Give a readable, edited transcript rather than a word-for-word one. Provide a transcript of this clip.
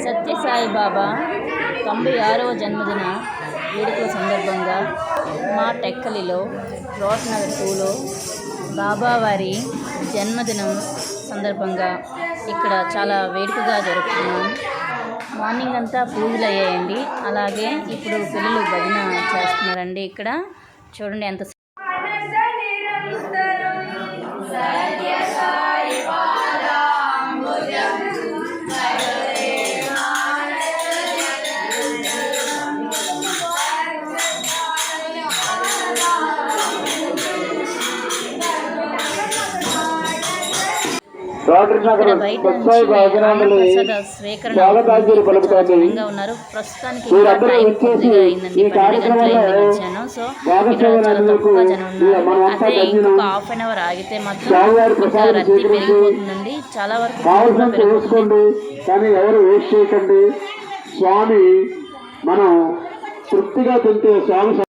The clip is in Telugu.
సత్యసాయి బాబా 96వ జన్మదిన వేడుకల సందర్భంగా మా టెక్కలిలో రోడ్ నెంబర్ 2లో బాబావారి జన్మదినం సందర్భంగా ఇక్కడ చాలా వేడుకగా జరుపుకున్నాం. మార్నింగ్ అంతా పూజలు అయ్యాయండి. అలాగే ఇప్పుడు పిల్లలు భజన చేస్తున్నారండి. ఇక్కడ చూడండి ఎంత బయట స్వీకరణ ఉన్నారు. ప్రస్తుతానికి టైం కొద్దిగా అయిందండి, 12 గంటలు అయింది వచ్చాను. సో ఇక్కడ చాలా తక్కువ జనం ఉన్నారు. అదే ఇంకొక హాఫ్ అన్ అవర్ ఆగితే మాత్రం ఇంకా రద్దీ పెరిగిపోతుందండి. చాలా వరకు పెరుగుతుంది. కానీ ఎవరు వేస్ట్ చేయకండి. స్వామి మనం తృప్తిగా తింటే స్వామి